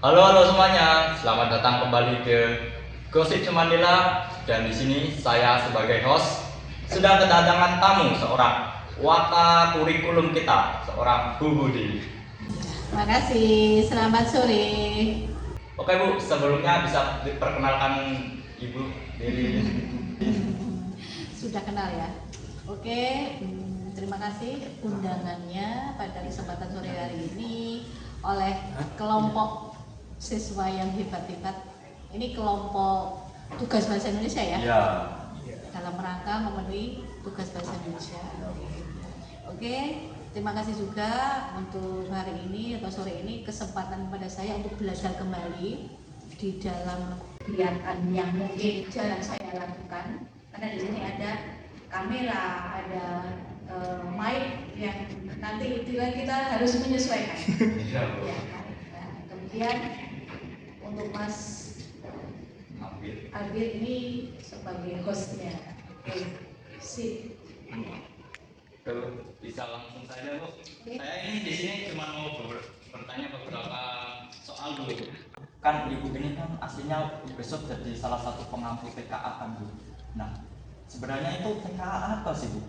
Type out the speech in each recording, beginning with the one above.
Halo semuanya, selamat datang kembali ke Gosip Semandila dan di sini saya sebagai host sedang kedatangan tamu seorang waka kurikulum kita, seorang Bu Budi. Makasih, selamat sore. Oke Bu, sebelumnya bisa diperkenalkan Ibu diri. Sudah kenal ya? Oke, terima kasih undangannya pada kesempatan sore hari ini oleh kelompok siswa yang hebat-hebat. Ini kelompok tugas bahasa Indonesia ya? Ya. Dalam rangka memenuhi tugas bahasa Indonesia. Oke, terima kasih juga untuk hari ini atau sore ini kesempatan kepada saya untuk belajar kembali di dalam kegiatan yang mungkin jarang saya lakukan, karena di sini ada kamera, ada mic yang nanti kita harus menyesuaikan. Ya, nah, kemudian untuk Mas Abid ini sebagai hostnya. Sip. Bisa langsung saja Bu. Saya ini di sini cuma mau bertanya beberapa soal dulu. Kan Ibu ini kan aslinya besok jadi salah satu pengampu TKA kan Bu. Nah, sebenarnya itu TKA apa sih Bu?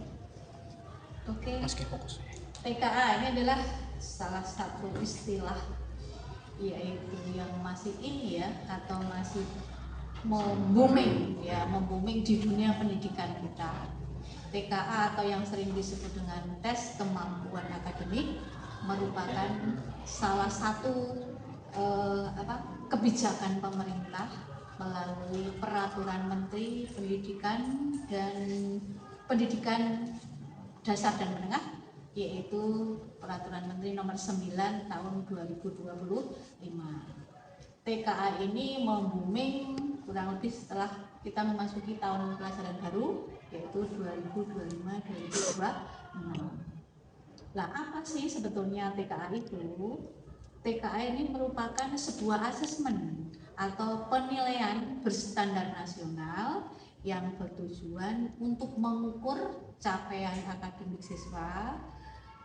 Oke. TKA ini adalah salah satu istilah yaitu yang masih ini ya atau masih membuming di dunia pendidikan kita. TKA atau yang sering disebut dengan tes kemampuan akademik merupakan salah satu kebijakan pemerintah melalui peraturan Menteri Pendidikan dan Pendidikan Dasar dan Menengah, yaitu peraturan Menteri nomor 9 tahun 2025. TKA ini membuming kurang lebih setelah kita memasuki tahun pelajaran baru, yaitu 2025-2026. Nah, apa sih sebetulnya TKA itu? TKA ini merupakan sebuah asesmen atau penilaian berstandar nasional yang bertujuan untuk mengukur capaian akademik siswa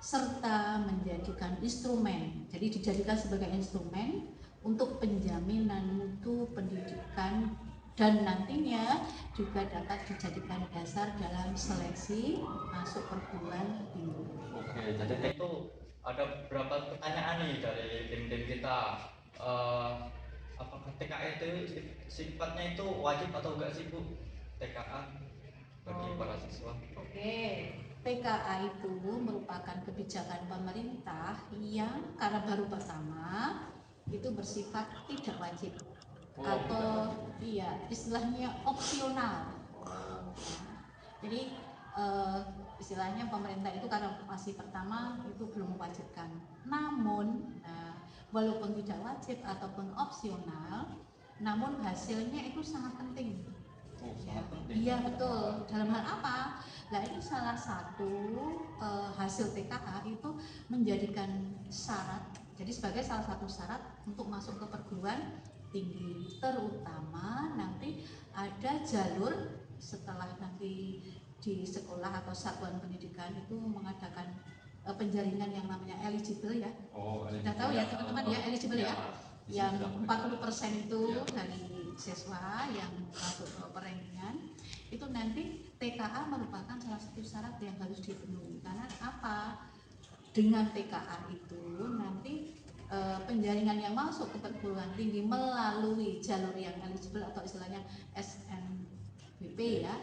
serta menjadikan instrumen, jadi dijadikan sebagai instrumen untuk penjaminan mutu pendidikan dan nantinya juga dapat dijadikan dasar dalam seleksi masuk perguruan tinggi. Oke, jadi itu ada beberapa pertanyaan nih dari tim-tim kita. Apakah TKA itu sifatnya itu wajib atau enggak sih Bu? TKA bagi para siswa. Oke, TKA itu merupakan kebijakan pemerintah yang karena baru pertama itu bersifat tidak wajib atau istilahnya opsional. Jadi istilahnya pemerintah itu karena masih pertama itu belum mewajibkan. Namun walaupun tidak wajib ataupun opsional, namun hasilnya itu sangat penting. Iya betul. Dalam hal apa? Nah ini salah satu hasil TKA itu menjadikan syarat. Jadi sebagai salah satu syarat untuk masuk ke perguruan tinggi, terutama nanti ada jalur setelah nanti di sekolah atau satuan pendidikan itu mengadakan penjaringan yang namanya eligible ya. Sudah tahu ya teman-teman ya eligible ya. Yang 40% itu dari siswa yang masuk ke perankingan itu nanti TKA merupakan salah satu syarat yang harus dipenuhi. Karena apa? Dengan TKA itu nanti penjaringan yang masuk ke perguruan tinggi melalui jalur yang eligible atau istilahnya SNBP ya,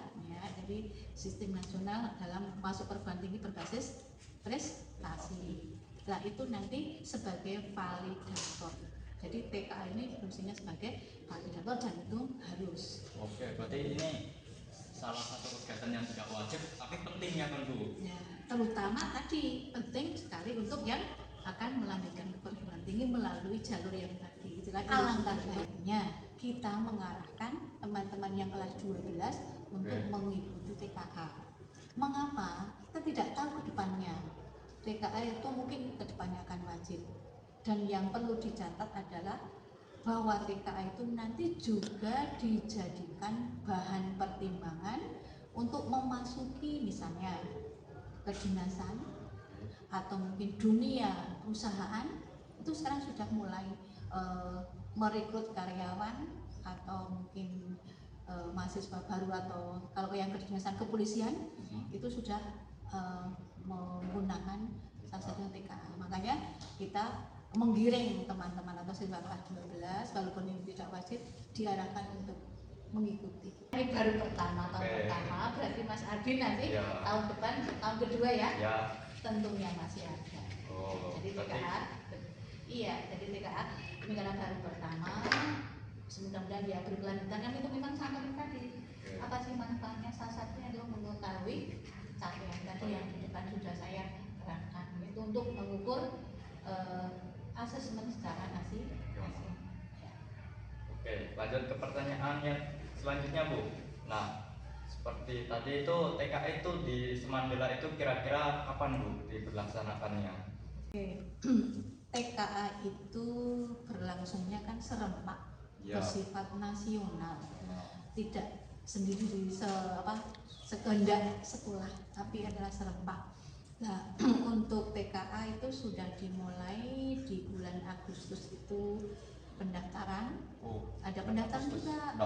jadi sistem nasional dalam masuk perguruan tinggi berbasis prestasi. Nah itu nanti sebagai validator. Jadi TKA ini fungsinya sebagai validator dan itu harus. Oke, berarti ini salah satu kegiatan yang tidak wajib tapi penting ya kan Bu? Ya, terutama tadi penting sekali untuk yang akan melanjutkan ke perguruan tinggi melalui jalur yang tadi. Alangkah baiknya kita mengarahkan teman-teman yang kelas 12 untuk mengikuti TKA. Mengapa? Kita tidak tahu ke depannya. TKA itu mungkin ke depannya akan wajib. Dan yang perlu dicatat adalah bahwa TKA itu nanti juga dijadikan bahan pertimbangan untuk memasuki misalnya kedinasan atau mungkin dunia perusahaan itu sekarang sudah mulai merekrut karyawan atau mungkin mahasiswa baru, atau kalau yang kedinasan kepolisian itu sudah menggunakan salah satunya TKA. Makanya kita menggiring teman-teman atau siswa kelas 12 walaupun ini tidak wajib diarahkan untuk mengikuti. Ini baru tahun pertama, berarti Mas Ardi nanti tahun depan, tahun kedua ya? Tentunya masih ada. Jadi TKA, jadi TKA ini karena baru pertama, mudah-mudahan dia berkelanjutan. Kan itu memang sampai tadi apa sih manfaatnya? Salah satunya adalah mengetahui capaian tadi yang di depan sudah saya terangkan, itu untuk mengukur asesmen secara hasil. Oke, lanjut ke pertanyaan yang selanjutnya Bu. Nah, seperti tadi itu TKA itu di Semandela itu kira-kira kapan Bu diberlaksanakannya? Oke. TKA itu berlangsungnya kan serentak, bersifat nasional, tidak sendiri sekehendak sekolah, tapi adalah serentak. Nah, untuk TKA itu sudah dimulai di bulan Agustus itu pendaftaran. Ada pendaftaran juga,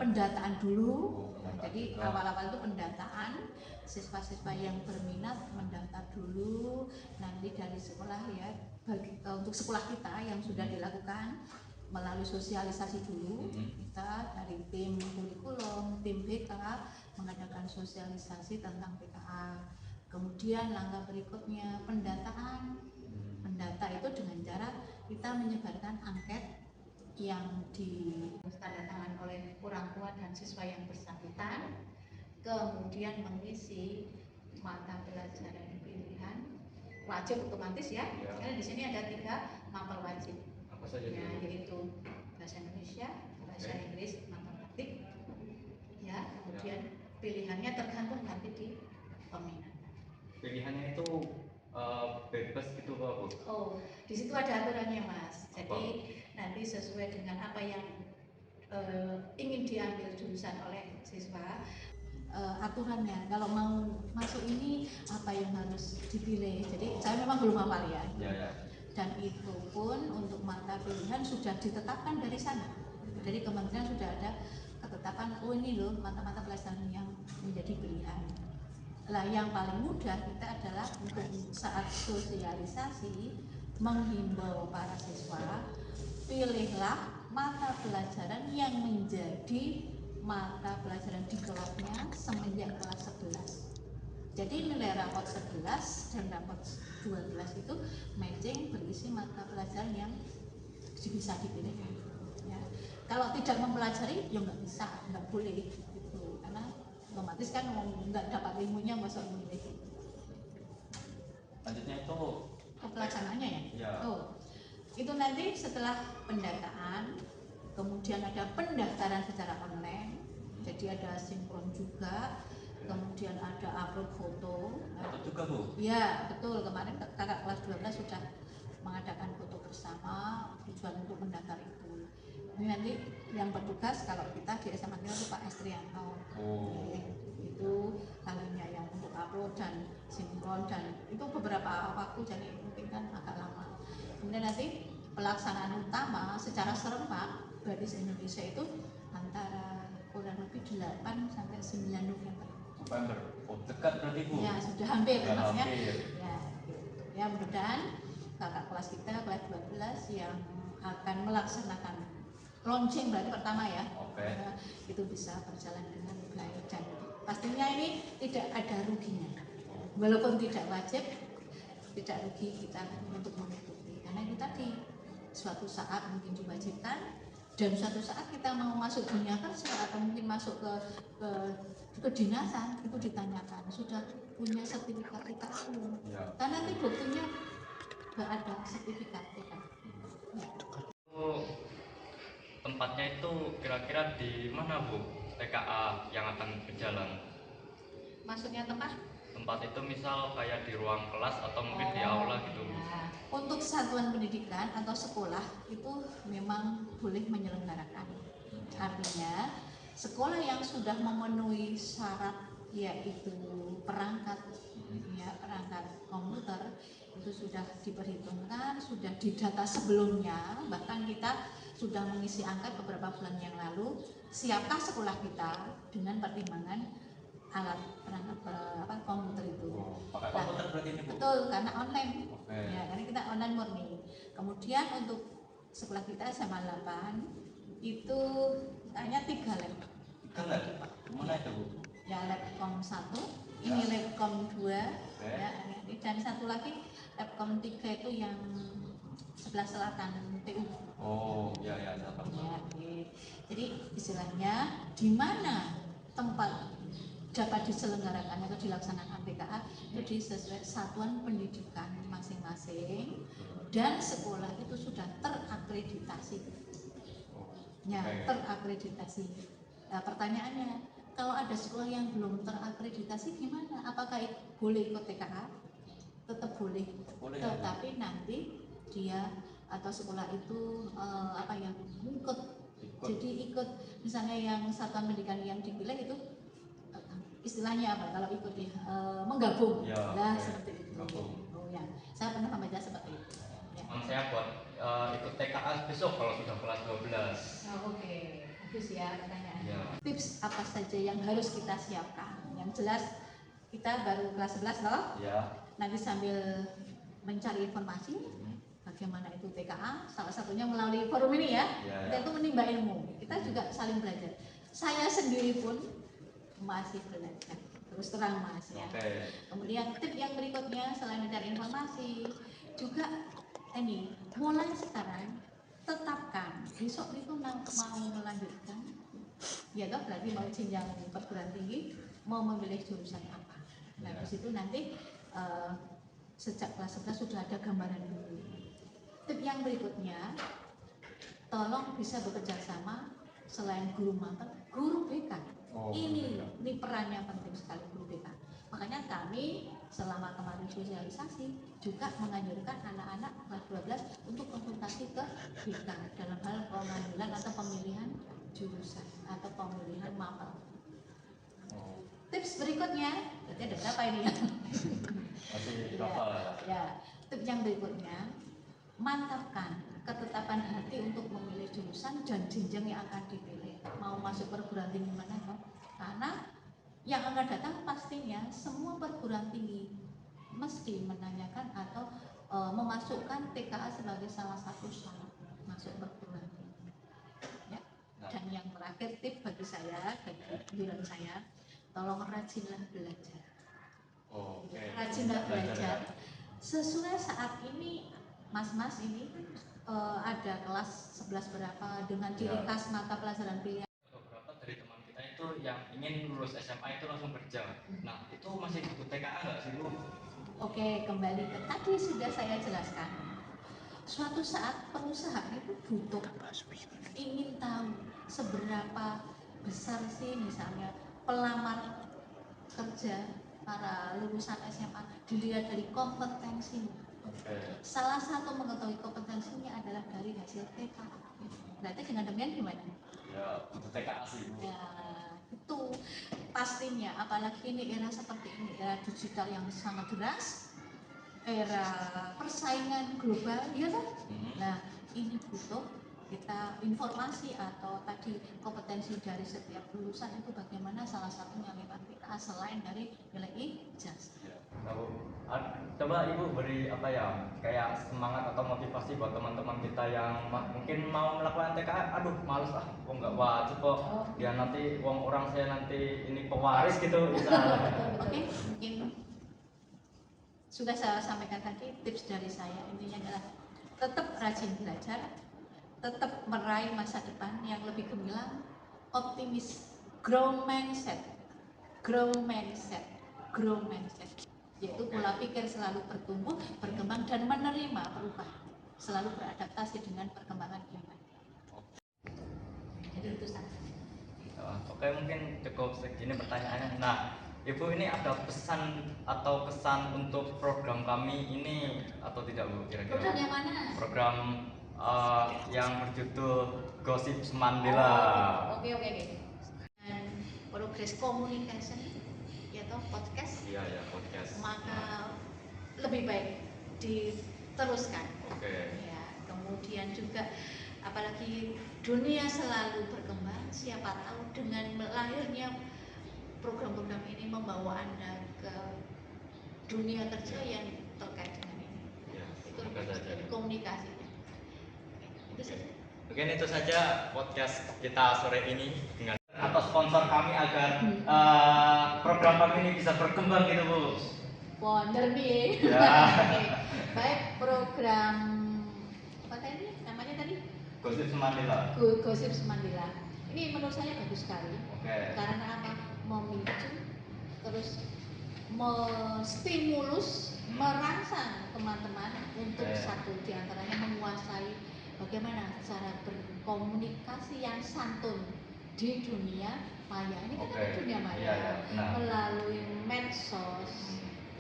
pendataan dulu. Jadi awal-awal itu pendataan, siswa-siswa yang berminat mendaftar dulu, nanti dari sekolah ya, untuk sekolah kita yang sudah dilakukan melalui sosialisasi dulu, kita dari tim kurikulum, tim BK mengadakan sosialisasi tentang PKA. Kemudian langkah berikutnya pendataan. Pendata itu dengan cara kita menyebarkan angket yang ditandatangani oleh orang tua dan siswa yang bersangkutan, kemudian mengisi mata pelajaran pilihan wajib otomatis ya. Karena di sini ada 3 mapel wajib. Apa saja ya, yaitu bahasa Indonesia, bahasa Inggris, matematik. Ya, kemudian pilihannya tergantung nanti di peminat. Pilihannya itu bebas gitu Pak Bu? Oh, di situ ada aturannya Mas. Jadi nanti sesuai dengan apa yang ingin diambil jurusan oleh siswa. Aturannya kalau mau masuk ini apa yang harus dipilih. Jadi saya memang belum hafal ya. Dan itu pun untuk mata pilihan sudah ditetapkan dari sana. Dari kementerian sudah ada ketetapan, oh ini loh mata-mata pelajaran yang menjadi pilihan. Lah yang paling mudah kita adalah untuk saat sosialisasi menghimbau para siswa, pilihlah mata pelajaran yang menjadi mata pelajaran di kelasnya semenjak kelas 11. Jadi nilai rapot 11 dan rapot 12 itu matching berisi mata pelajaran yang bisa dipilih. Ya. Kalau tidak mempelajari ya nggak bisa, nggak boleh gitu. Karena otomatis kan nggak dapat ilmunya masuk milih. Lanjutnya itu pelaksanaannya ya? Oh, itu nanti setelah pendataan, kemudian ada pendaftaran secara online, jadi ada sinkron juga, kemudian ada upload foto. Foto juga Bu? Ya betul, kemarin kakak kelas 12 sudah mengadakan foto bersama tujuan untuk mendaftar itu. Ini nanti yang bertugas kalau kita di SMA itu Pak Estrianto. Itu kalinya yang untuk upload dan sinkron, dan itu beberapa waktu, jadi mungkin kan agak lama. Kemudian nanti pelaksanaan utama secara serempak berarti se-Indonesia itu antara kurang lebih 8 sampai 9 November. Oh dekat berarti Bu? Ya sudah hampir maksudnya. Ya, gitu. Ya mudah-mudahan kakak kelas kita kelas 12 yang akan melaksanakan launching berarti pertama ya, itu bisa berjalan dengan baik, dan pastinya ini tidak ada ruginya, walaupun tidak wajib, tidak rugi kita untuk mengikuti, karena itu tadi suatu saat mungkin diwajibkan dan suatu saat kita mau masuk dunia kerja atau mungkin masuk ke kedinasan itu ditanyakan sudah punya sertifikat TKA karena nanti buktinya nggak ada sertifikat TKA. Tempatnya itu kira-kira di mana Bu TKA yang akan berjalan? Maksudnya tempat? Tempat itu misal kayak di ruang kelas atau mungkin di aula gitu. Ya. Untuk satuan pendidikan atau sekolah itu memang boleh menyelenggarakan. Artinya sekolah yang sudah memenuhi syarat yaitu perangkat komputer itu sudah diperhitungkan, sudah didata sebelumnya, bahkan kita sudah mengisi angket beberapa bulan yang lalu, siapkah sekolah kita dengan pertimbangan alat perangkat komputer itu. Pakai komputer berarti ini Bu? Betul, karena online. Oke. Ya, karena kita online murni. Kemudian untuk sekolah kita SMA 8 itu hanya 3 lab. 3 lab? Mana itu Bu? Ya, Labcom 1, ini Labcom 2, ya, dan satu lagi Labcom 3 itu yang sebelah selatan TU. Oh, ya selatan. Ya, jadi istilahnya di mana tempat dapat diselenggarakan atau dilaksanakan PKA itu sesuai satuan pendidikan masing-masing dan sekolah itu sudah terakreditasi. Ya, terakreditasi. Nah, pertanyaannya, kalau ada sekolah yang belum terakreditasi gimana? Apakah boleh ikut TKA? Tetap boleh. Tetapi nanti dia atau sekolah itu ikut. Jadi ikut misalnya yang satuan pendidikan yang dipilih itu istilahnya apa kalau ikut ya menggabung seperti itu. Oh ya, saya pernah membaca seperti itu. Ya. Saya buat ikut TKA besok kalau sudah kelas 12. Oke. Bagus ya pertanyaannya. Ya. Tips apa saja yang harus kita siapkan? Yang jelas kita baru kelas 11 loh. Ya. Nanti sambil mencari informasi bagaimana itu TKA, salah satunya melalui forum ini ya. Kita itu menimba ilmu. Kita juga saling belajar. Saya sendiri pun masih belajar, terus terang Mas ya. Kemudian tip yang berikutnya selain mencari informasi juga ini mulai sekarang tetapkan besok itu mau melanjutkan ya toh berarti mau jenjang perguruan tinggi mau memilih jurusan apa. Nah di situ nanti sejak kelas 11 sudah ada gambaran dulu. Tip yang berikutnya tolong bisa bekerja sama selain guru mater, guru BK. Ini perannya penting sekali guru BK. Makanya kami selama kemarin sosialisasi juga menganjurkan anak-anak kelas 12 untuk konsultasi ke BK dalam hal pengambilan atau pemilihan jurusan atau pemilihan mater. Tips berikutnya, berarti ada berapa ini ya? Masih berapa? Ya, tips yang berikutnya mantapkan ketetapan hati untuk memilih jurusan dan jenjang yang akan dipilih. Mau masuk perguruan tinggi mana kan? Karena yang akan datang pastinya semua perguruan tinggi mesti menanyakan atau memasukkan TKA sebagai salah satu syarat masuk perguruan tinggi. Ya. Dan yang terakhir tip bagi saya, bagi giliran saya, tolong rajinlah belajar. Rajinlah belajar. Sesuai saat ini Mas ini ada kelas 11 berapa dengan ciri khas mata pelajaran pilihan. Beberapa dari teman kita itu yang ingin lulus SMA itu langsung kerja. Nah itu masih butuh TKA nggak sih Bu? Oke, kembali ke tadi sudah saya jelaskan. Suatu saat perusahaan itu butuh ingin tahu seberapa besar sih misalnya pelamar kerja para lulusan SMA dilihat dari kompetensinya. Salah satu mengetahui kompetensinya adalah dari hasil TKA. Berarti dengan demikian gimana? Ya, butuh TKA sih Bu. Ya, itu pastinya. Apalagi ini era seperti ini, era digital yang sangat deras, era persaingan global, ya kan? Nah, ini butuh kita informasi atau tadi kompetensi dari setiap lulusan itu bagaimana salah satunya lewat TKA selain dari nilai ijazah. Coba Ibu beri apa ya kayak semangat atau motivasi buat teman-teman kita yang mungkin mau melakukan TKA, aduh males kok nggak wajib kok ya nanti uang orang saya nanti ini pewaris gitu misalnya. Oke, mungkin sudah saya sampaikan tadi tips dari saya intinya adalah tetap rajin belajar, tetap meraih masa depan yang lebih gemilang, optimis, grow mindset, yaitu pola pikir selalu bertumbuh, berkembang dan menerima perubahan, selalu beradaptasi dengan perkembangan yang ada. Jadi itu saja. Oke, mungkin cukup segini pertanyaannya. Nah, Ibu ini ada pesan atau kesan untuk program kami ini atau tidak Bu kira-kira? Program yang mana? Program yang berjudul Gosip Semandela. Oke. Dan progres communication yaitu podcast. Iya, podcast. Maka lebih baik diteruskan. Oke. Ya, kemudian juga apalagi dunia selalu berkembang, siapa tahu dengan lahirnya program-program ini membawa Anda ke dunia kerja yang terkait dengan ini. Ya, Itu semoga saja. komunikasinya. Itu saja. Mungkin itu saja podcast kita sore ini dengan atau sponsor kami agar program kami ini bisa berkembang gitu Bu. Wonder nih. Ya. Oke. Baik, program apa tadi namanya tadi? Gosip Semandila. Gosip Semandila. Ini menurut saya bagus sekali. Oke. Karena apa? Memicu, terus menstimulus, merangsang teman-teman untuk satu diantaranya menguasai bagaimana cara berkomunikasi yang santun di dunia maya. Ini kan ada dunia maya, Iya, iya, benar. melalui medsos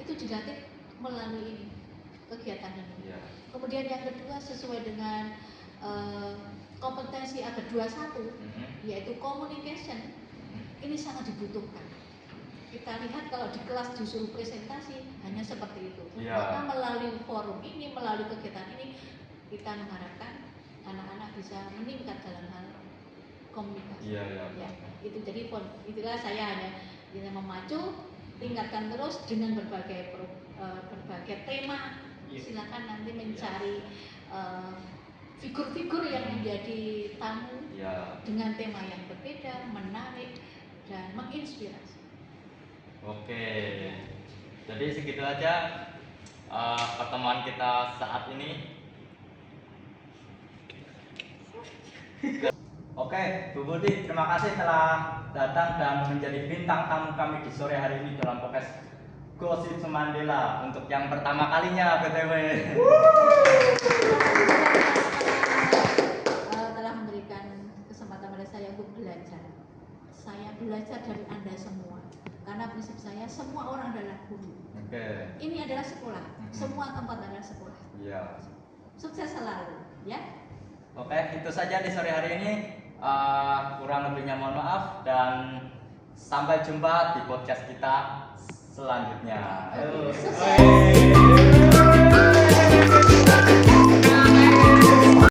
itu dilatih melalui ini kegiatan ini. Iya. Kemudian yang kedua sesuai dengan kompetensi ada 21 yaitu communication. Ini sangat dibutuhkan. Kita lihat kalau di kelas disuruh presentasi hanya seperti itu. Iya. Maka melalui forum ini, melalui kegiatan ini kita mengharapkan anak-anak bisa meningkat dalam hal komunikasi. Iya, iya. Ya, itu jadi itulah saya hanya bisa memacu, tingkatkan terus dengan berbagai tema. Silakan nanti mencari figur-figur yang menjadi tamu dengan tema yang berbeda, menarik dan menginspirasi. Oke, jadi segitu aja pertemuan kita saat ini. Oke, Bu Budi, terima kasih telah datang dan menjadi bintang tamu kami di sore hari ini dalam podcast Gosip Semandila untuk yang pertama kalinya, BTW. Telah memberikan kesempatan pada saya untuk belajar. Saya belajar dari Anda semua. Karena prinsip saya semua orang adalah guru. Oke. Ini adalah sekolah. Semua tempat adalah sekolah. Iya. Sukses selalu, ya. Oke, itu saja di sore hari ini. Kurang lebihnya mohon maaf dan sampai jumpa di podcast kita selanjutnya. Oke, sukses.